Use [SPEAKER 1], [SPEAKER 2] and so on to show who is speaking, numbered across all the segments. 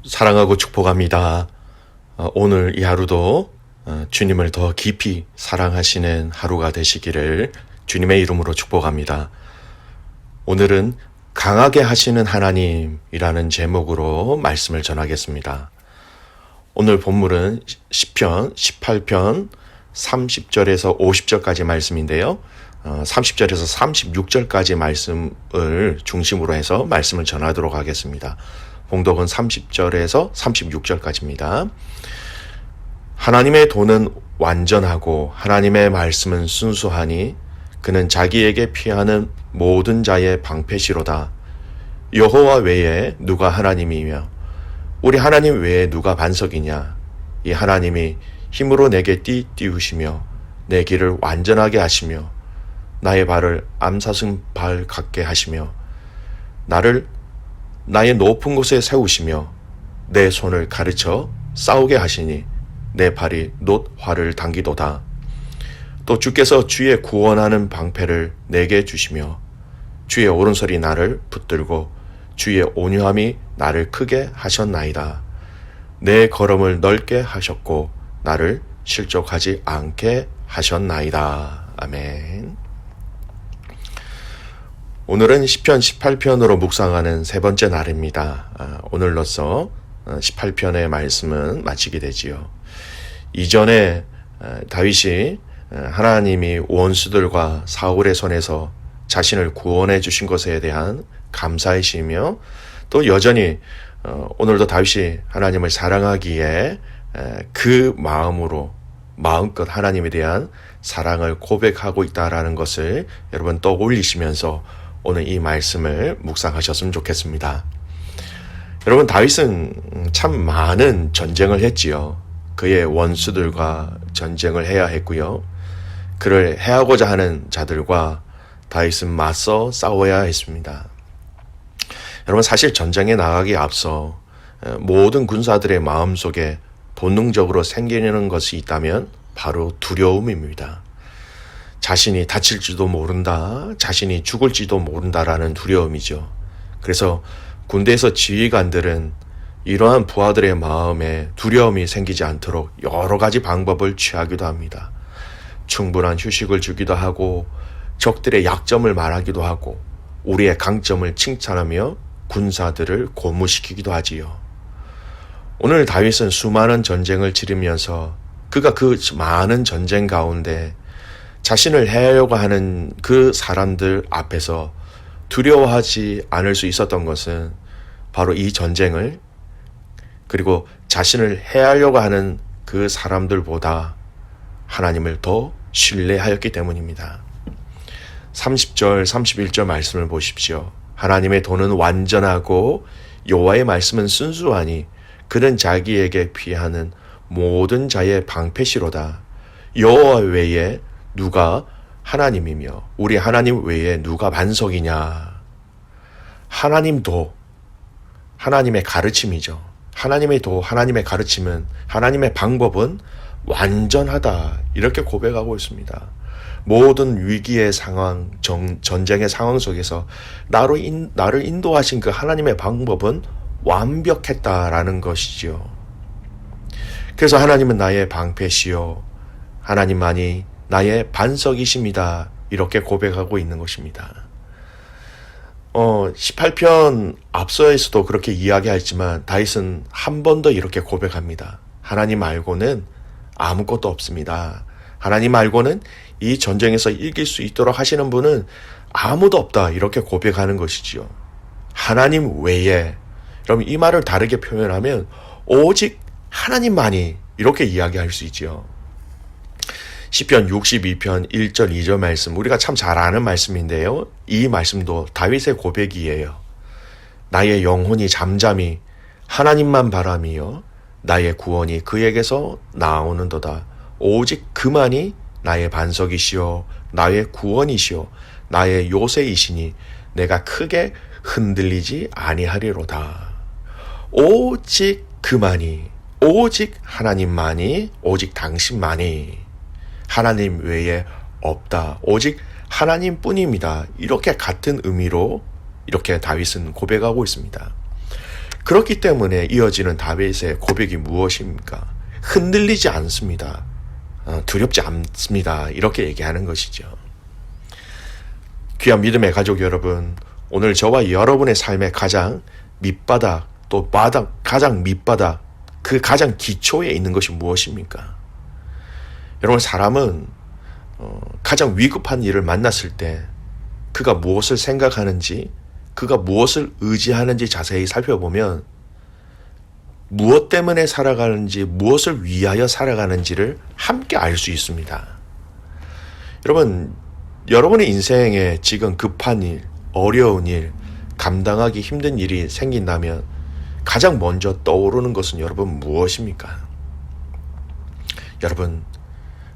[SPEAKER 1] 사랑하고 축복합니다. 오늘 이 하루도 주님을 더 깊이 사랑하시는 하루가 되시기를 주님의 이름으로 축복합니다. 오늘은 강하게 하시는 하나님이라는 제목으로 말씀을 전하겠습니다. 오늘 본문은 시편 18편 30절에서 50절까지 말씀인데요. 30절에서 36절까지 말씀을 중심으로 해서 말씀을 전하도록 하겠습니다. 봉독은 30절에서 36절까지입니다. 하나님의 도는 완전하고 하나님의 말씀은 순수하니 그는 자기에게 피하는 모든 자의 방패시로다. 여호와 외에 누가 하나님이며 우리 하나님 외에 누가 반석이냐. 이 하나님이 힘으로 내게 띠우시며 내 길을 완전하게 하시며 나의 발을 암사슴 발 같게 하시며 나를 나의 높은 곳에 세우시며 내 손을 가르쳐 싸우게 하시니 내 발이 놋 활을 당기도다. 또 주께서 주의 구원하는 방패를 내게 주시며 주의 오른손이 나를 붙들고 주의 온유함이 나를 크게 하셨나이다. 내 걸음을 넓게 하셨고 나를 실족하지 않게 하셨나이다. 아멘. 오늘은 시편 18편으로 묵상하는 세 번째 날입니다. 오늘로써 18편의 말씀은 마치게 되지요. 이전에 다윗이 하나님이 원수들과 사울의 손에서 자신을 구원해 주신 것에 대한 감사이시며 또 여전히 오늘도 다윗이 하나님을 사랑하기에 그 마음으로 마음껏 하나님에 대한 사랑을 고백하고 있다라는 것을 여러분 떠올리시면서 오늘 이 말씀을 묵상하셨으면 좋겠습니다. 여러분, 다윗은 참 많은 전쟁을 했지요. 그의 원수들과 전쟁을 해야 했고요. 그를 해하고자 하는 자들과 다윗은 맞서 싸워야 했습니다. 여러분, 사실 전쟁에 나가기에 앞서 모든 군사들의 마음속에 본능적으로 생기는 것이 있다면 바로 두려움입니다. 자신이 다칠지도 모른다, 자신이 죽을지도 모른다라는 두려움이죠. 그래서 군대에서 지휘관들은 이러한 부하들의 마음에 두려움이 생기지 않도록 여러 가지 방법을 취하기도 합니다. 충분한 휴식을 주기도 하고 적들의 약점을 말하기도 하고 우리의 강점을 칭찬하며 군사들을 고무시키기도 하지요. 오늘 다윗은 수많은 전쟁을 치르면서 그가 그 많은 전쟁 가운데 자신을 해하려고 하는 그 사람들 앞에서 두려워하지 않을 수 있었던 것은 바로 이 전쟁을 그리고 자신을 해하려고 하는 그 사람들보다 하나님을 더 신뢰하였기 때문입니다. 30절, 31절 말씀을 보십시오. 하나님의 도는 완전하고 여호와의 말씀은 순수하니 그는 자기에게 피하는 모든 자의 방패시로다. 여호와 외에 누가 하나님이며 우리 하나님 외에 누가 반석이냐. 하나님도 하나님의 가르침이죠. 하나님의 도, 하나님의 가르침은 하나님의 방법은 완전하다. 이렇게 고백하고 있습니다. 모든 위기의 상황, 전쟁의 상황 속에서 나를 인도하신 그 하나님의 방법은 완벽했다라는 것이지요. 그래서 하나님은 나의 방패시요 하나님만이 나의 반석이십니다. 이렇게 고백하고 있는 것입니다. 18편 앞서에서도 그렇게 이야기했지만 다윗은 한 번 더 이렇게 고백합니다. 하나님 말고는 아무것도 없습니다. 하나님 말고는 이 전쟁에서 이길 수 있도록 하시는 분은 아무도 없다. 이렇게 고백하는 것이지요. 하나님 외에, 그럼 이 말을 다르게 표현하면 오직 하나님만이 이렇게 이야기할 수 있지요. 시편 62편 1절 2절 말씀, 우리가 참 잘 아는 말씀인데요. 이 말씀도 다윗의 고백이에요. 나의 영혼이 잠잠히 하나님만 바라며 나의 구원이 그에게서 나오는도다. 오직 그만이 나의 반석이시오 나의 구원이시오 나의 요새이시니 내가 크게 흔들리지 아니하리로다. 오직 그만이, 오직 하나님만이, 오직 당신만이, 하나님 외에 없다. 오직 하나님뿐입니다. 이렇게 같은 의미로 이렇게 다윗은 고백하고 있습니다. 그렇기 때문에 이어지는 다윗의 고백이 무엇입니까? 흔들리지 않습니다. 두렵지 않습니다. 이렇게 얘기하는 것이죠. 귀한 믿음의 가족 여러분, 오늘 저와 여러분의 삶의 가장 밑바닥, 또 가장 밑바닥, 그 가장 기초에 있는 것이 무엇입니까? 여러분, 사람은 가장 위급한 일을 만났을 때 그가 무엇을 생각하는지, 그가 무엇을 의지하는지 자세히 살펴보면 무엇 때문에 살아가는지, 무엇을 위하여 살아가는지를 함께 알 수 있습니다. 여러분, 여러분의 인생에 지금 급한 일, 어려운 일, 감당하기 힘든 일이 생긴다면 가장 먼저 떠오르는 것은 여러분 무엇입니까? 여러분,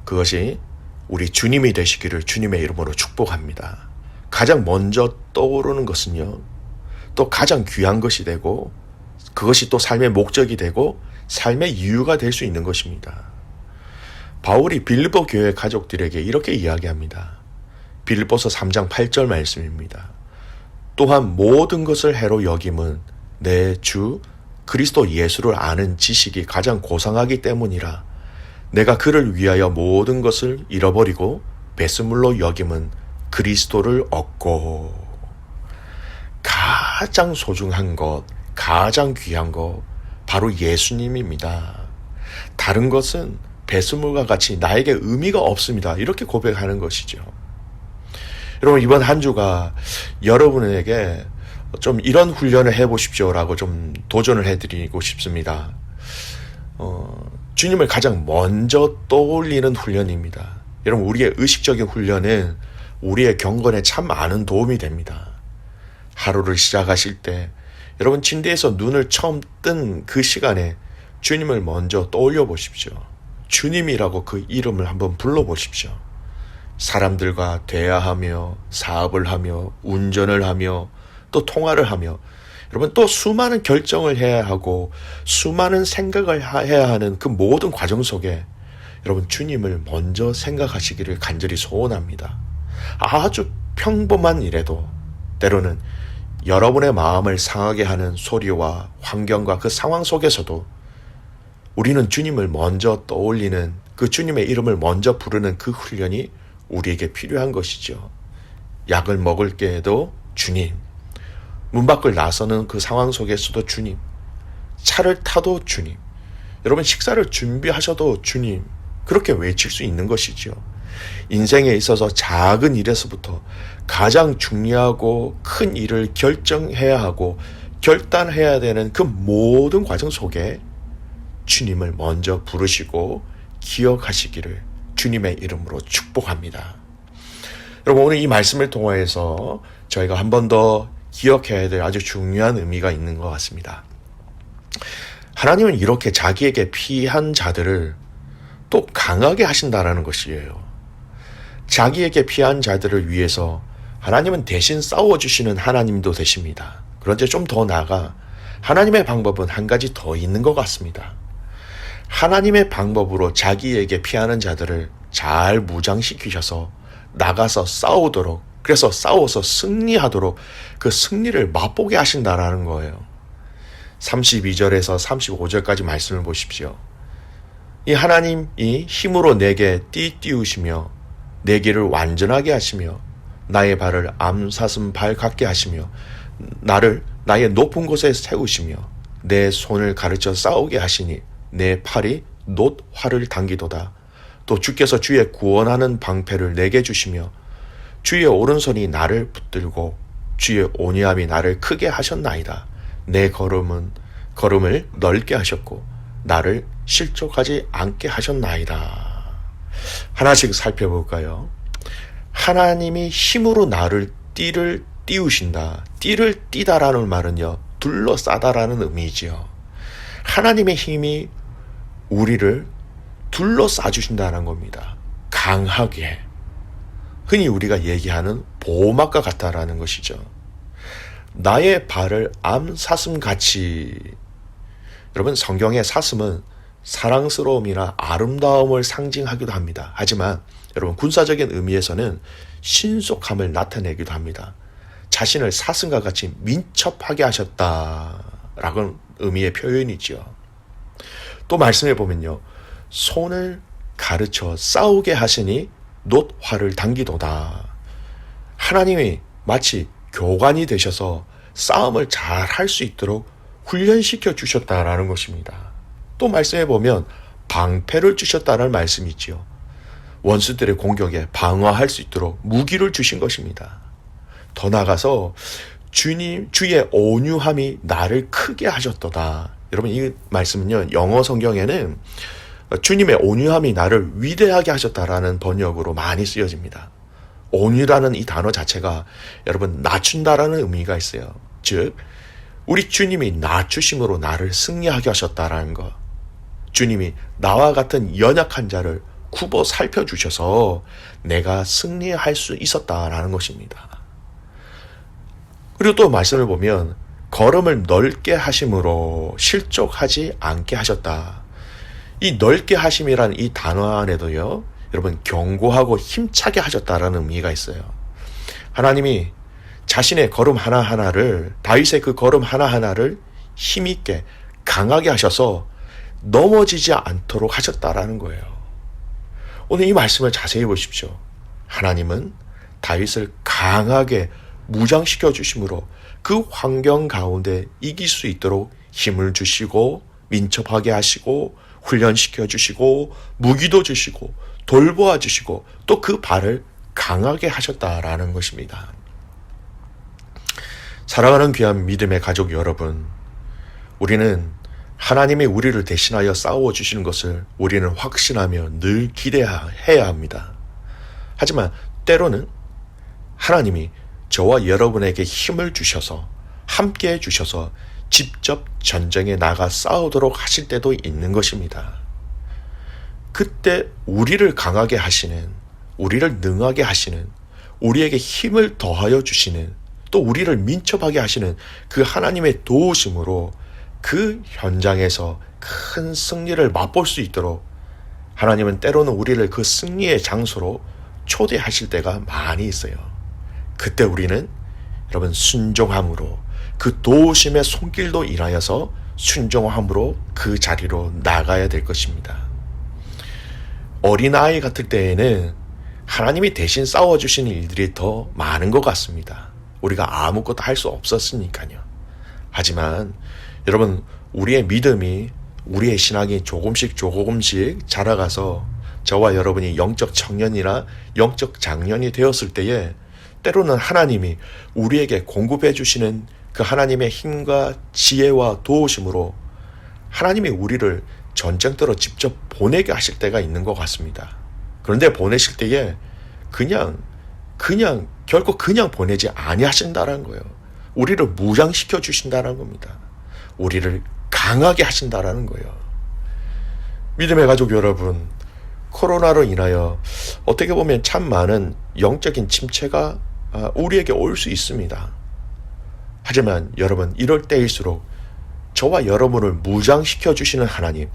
[SPEAKER 1] 그것이 우리 주님이 되시기를 주님의 이름으로 축복합니다. 가장 먼저 떠오르는 것은요, 또 가장 귀한 것이 되고, 그것이 또 삶의 목적이 되고 삶의 이유가 될 수 있는 것입니다. 바울이 빌립보 교회 가족들에게 이렇게 이야기합니다. 빌립보서 3장 8절 말씀입니다. 또한 모든 것을 해로 여김은 내 주 그리스도 예수를 아는 지식이 가장 고상하기 때문이라. 내가 그를 위하여 모든 것을 잃어버리고 배설물로 여김은 그리스도를 얻고. 가장 소중한 것, 가장 귀한 것, 바로 예수님입니다. 다른 것은 배설물과 같이 나에게 의미가 없습니다. 이렇게 고백하는 것이죠. 여러분, 이번 한 주가 여러분에게 좀 이런 훈련을 해보십시오라고 좀 도전을 해드리고 싶습니다. 주님을 가장 먼저 떠올리는 훈련입니다. 여러분, 우리의 의식적인 훈련은 우리의 경건에 참 많은 도움이 됩니다. 하루를 시작하실 때 여러분 침대에서 눈을 처음 뜬 그 시간에 주님을 먼저 떠올려 보십시오. 주님이라고 그 이름을 한번 불러보십시오. 사람들과 대화하며 사업을 하며 운전을 하며 또 통화를 하며 여러분 또 수많은 결정을 해야 하고 수많은 생각을 해야 하는 그 모든 과정 속에 여러분 주님을 먼저 생각하시기를 간절히 소원합니다. 아주 평범한 일에도 때로는 여러분의 마음을 상하게 하는 소리와 환경과 그 상황 속에서도 우리는 주님을 먼저 떠올리는, 그 주님의 이름을 먼저 부르는 그 훈련이 우리에게 필요한 것이죠. 약을 먹을 때에도 주님, 문 밖을 나서는 그 상황 속에서도 주님, 차를 타도 주님, 여러분 식사를 준비하셔도 주님, 그렇게 외칠 수 있는 것이죠. 인생에 있어서 작은 일에서부터 가장 중요하고 큰 일을 결정해야 하고 결단해야 되는 그 모든 과정 속에 주님을 먼저 부르시고 기억하시기를 주님의 이름으로 축복합니다. 여러분, 오늘 이 말씀을 통해서 저희가 한 번 더 기억해야 될 아주 중요한 의미가 있는 것 같습니다. 하나님은 이렇게 자기에게 피한 자들을 또 강하게 하신다라는 것이에요. 자기에게 피한 자들을 위해서 하나님은 대신 싸워주시는 하나님도 되십니다. 그런데 좀 더 나아가 하나님의 방법은 한 가지 더 있는 것 같습니다. 하나님의 방법으로 자기에게 피하는 자들을 잘 무장시키셔서 나가서 싸우도록, 그래서 싸워서 승리하도록 그 승리를 맛보게 하신다라는 거예요. 32절에서 35절까지 말씀을 보십시오. 이 하나님이 힘으로 내게 띠띠우시며 내 길을 완전하게 하시며 나의 발을 암사슴 발 같게 하시며 나를 나의 높은 곳에 세우시며 내 손을 가르쳐 싸우게 하시니 내 팔이 놋 활을 당기도다. 또 주께서 주의 구원하는 방패를 내게 주시며 주의 오른손이 나를 붙들고 주의 온유함이 나를 크게 하셨나이다. 내 걸음을 넓게 하셨고 나를 실족하지 않게 하셨나이다. 하나씩 살펴볼까요? 하나님이 힘으로 나를 띠를 띄우신다. 띠를 띠다라는 말은요, 둘러싸다라는 의미지요. 하나님의 힘이 우리를 둘러싸 주신다는 겁니다. 강하게. 흔히 우리가 얘기하는 보호막과 같다라는 것이죠. 나의 발을 암사슴같이. 여러분, 성경의 사슴은 사랑스러움이나 아름다움을 상징하기도 합니다. 하지만 여러분, 군사적인 의미에서는 신속함을 나타내기도 합니다. 자신을 사슴과 같이 민첩하게 하셨다라고 의미의 표현이지요. 또 말씀해 보면요. 손을 가르쳐 싸우게 하시니 놋 활을 당기도다. 하나님이 마치 교관이 되셔서 싸움을 잘 할 수 있도록 훈련시켜 주셨다라는 것입니다. 또 말씀해 보면 방패를 주셨다는 말씀이지요. 원수들의 공격에 방어할 수 있도록 무기를 주신 것입니다. 더 나아가서 주의 온유함이 나를 크게 하셨도다. 여러분 이 말씀은요. 영어 성경에는 주님의 온유함이 나를 위대하게 하셨다라는 번역으로 많이 쓰여집니다. 온유라는 이 단어 자체가 여러분 낮춘다라는 의미가 있어요. 즉 우리 주님이 낮추심으로 나를 승리하게 하셨다라는 것. 주님이 나와 같은 연약한 자를 굽어 살펴주셔서 내가 승리할 수 있었다라는 것입니다. 그리고 또 말씀을 보면 걸음을 넓게 하심으로 실족하지 않게 하셨다. 이 넓게 하심이란 이 단어 안에도요. 여러분 견고하고 힘차게 하셨다라는 의미가 있어요. 하나님이 자신의 걸음 하나하나를 다윗의 그 걸음 하나하나를 힘있게 강하게 하셔서 넘어지지 않도록 하셨다라는 거예요. 오늘 이 말씀을 자세히 보십시오. 하나님은 다윗을 강하게 무장시켜 주심으로 그 환경 가운데 이길 수 있도록 힘을 주시고 민첩하게 하시고 훈련시켜 주시고 무기도 주시고 돌보아 주시고 또 그 발을 강하게 하셨다라는 것입니다. 사랑하는 귀한 믿음의 가족 여러분, 우리는 하나님이 우리를 대신하여 싸워주시는 것을 우리는 확신하며 늘 기대해야 합니다. 하지만 때로는 하나님이 저와 여러분에게 힘을 주셔서 함께 해주셔서 직접 전쟁에 나가 싸우도록 하실 때도 있는 것입니다. 그때 우리를 강하게 하시는, 우리를 능하게 하시는, 우리에게 힘을 더하여 주시는, 또 우리를 민첩하게 하시는 그 하나님의 도우심으로 그 현장에서 큰 승리를 맛볼 수 있도록 하나님은 때로는 우리를 그 승리의 장소로 초대하실 때가 많이 있어요. 그때 우리는 여러분 순종함으로 그 도우심의 손길도 인하여서 순종함으로 그 자리로 나가야 될 것입니다. 어린아이 같을 때에는 하나님이 대신 싸워주시는 일들이 더 많은 것 같습니다. 우리가 아무것도 할 수 없었으니까요. 하지만 여러분 우리의 믿음이 우리의 신앙이 조금씩 자라가서 저와 여러분이 영적 청년이나 영적 장년이 되었을 때에 때로는 하나님이 우리에게 공급해 주시는 그 하나님의 힘과 지혜와 도우심으로 하나님이 우리를 전쟁터로 직접 보내게 하실 때가 있는 것 같습니다. 그런데 보내실 때에 결코 그냥 보내지 아니하신다는 거예요. 우리를 무장시켜 주신다는 겁니다. 우리를 강하게 하신다는 거예요. 믿음의 가족 여러분, 코로나로 인하여 어떻게 보면 참 많은 영적인 침체가 우리에게 올 수 있습니다. 하지만 여러분 이럴 때일수록 저와 여러분을 무장시켜 주시는 하나님,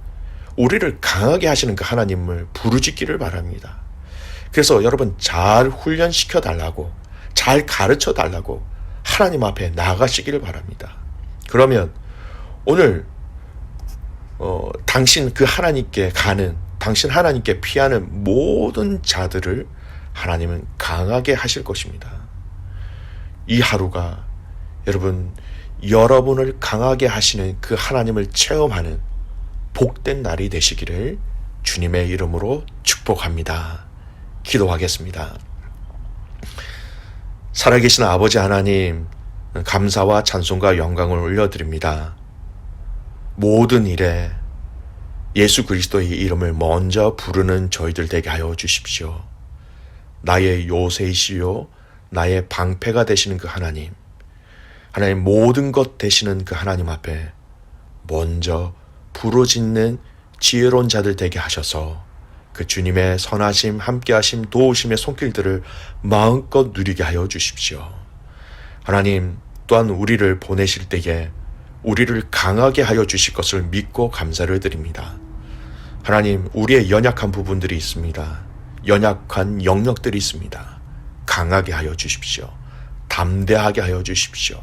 [SPEAKER 1] 우리를 강하게 하시는 그 하나님을 부르짖기를 바랍니다. 그래서 여러분 잘 훈련시켜 달라고, 잘 가르쳐 달라고 하나님 앞에 나가시기를 바랍니다. 그러면 오늘 당신 하나님께 피하는 모든 자들을 하나님은 강하게 하실 것입니다. 이 하루가 여러분을 강하게 하시는 그 하나님을 체험하는 복된 날이 되시기를 주님의 이름으로 축복합니다. 기도하겠습니다. 살아계신 아버지 하나님, 감사와 찬송과 영광을 올려드립니다. 모든 일에 예수 그리스도의 이름을 먼저 부르는 저희들 되게 하여 주십시오. 나의 요새이시요 나의 방패가 되시는 그 하나님, 모든 것 되시는 그 하나님 앞에 먼저 부르짖는 지혜로운 자들 되게 하셔서 그 주님의 선하심, 함께하심, 도우심의 손길들을 마음껏 누리게 하여 주십시오. 하나님, 또한 우리를 보내실 때에 우리를 강하게 하여 주실 것을 믿고 감사를 드립니다. 하나님, 우리의 연약한 부분들이 있습니다. 연약한 영역들이 있습니다. 강하게 하여 주십시오. 담대하게 하여 주십시오.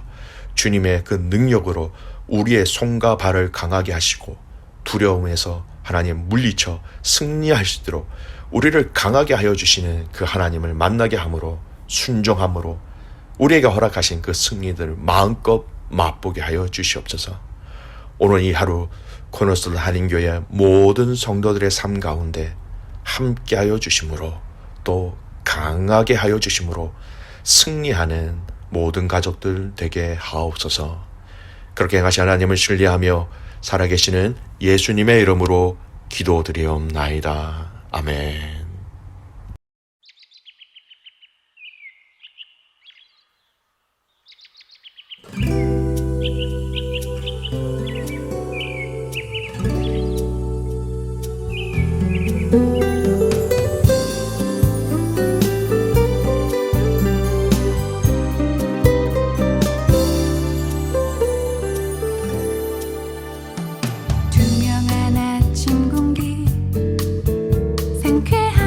[SPEAKER 1] 주님의 그 능력으로 우리의 손과 발을 강하게 하시고 두려움에서 하나님 물리쳐 승리할 수 있도록 우리를 강하게 하여 주시는 그 하나님을 만나게 함으로 순종함으로 우리에게 허락하신 그 승리들을 마음껏 맛보게 하여 주시옵소서. 오늘 이 하루 코너스톤 한인교회 모든 성도들의 삶 가운데 함께하여 주심으로 또 강하게 하여 주심으로 승리하는 모든 가족들 되게 하옵소서. 그렇게 행하신 하나님을 신뢰하며 살아계시는 예수님의 이름으로 기도드리옵나이다. 아멘.
[SPEAKER 2] 투명한 아침 공기 상쾌한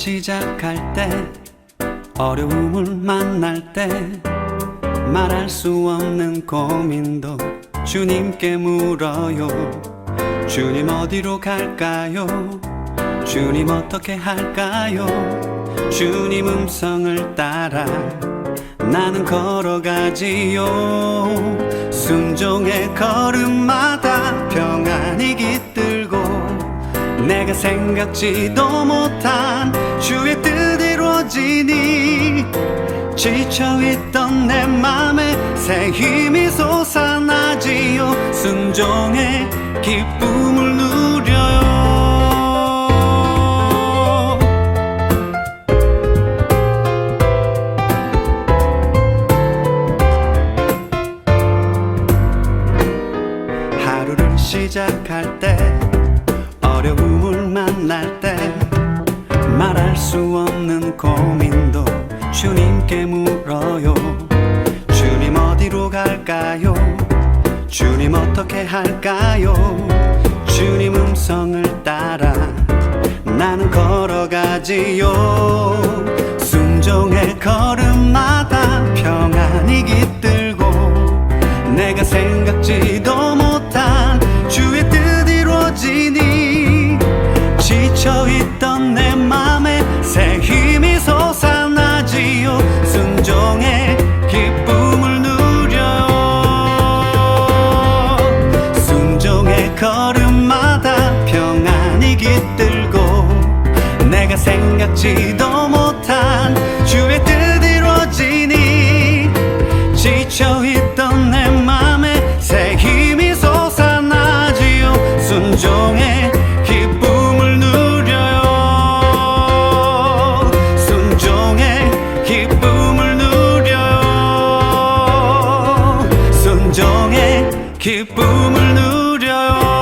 [SPEAKER 2] 시작할 때 어려움을 만날 때 말할 수 없는 고민도 주님께 물어요. 주님 어디로 갈까요? 주님 어떻게 할까요? 주님 음성을 따라 나는 걸어가지요. 순종의 걸음마다 평안이 깃들고 내가 생각지도 못한 주의 뜻 이루어지니 지쳐있던 내 맘에 새 힘이 솟아나지요. 순종의 기쁨을 누려요. 하루를 시작할 때 어려움을 만날 때 말할 수 없는 고민도 주님께 물어요. 주님 어디로 갈까요? 주님 어떻게 할까요? 주님 음성을 따라 나는 걸어가지요. 순종의 걸음마다 평안이 깃들고 내가 생각지도 못한 주의 뜻 이루어지니 지쳐있던 내 맘에 새 힘이 솟아나지요. 순종의 기쁨을 누려요. 순종의 걸음마다 평안이 깃들고 내가 생각지도 못한 주의 뜻 이루어지니 지쳐있던 내 맘에 새 힘이 솟아나지요. 순종의 기쁨을 누려요. 순종의 기쁨을 누려요. 순종의 기쁨을 누려요.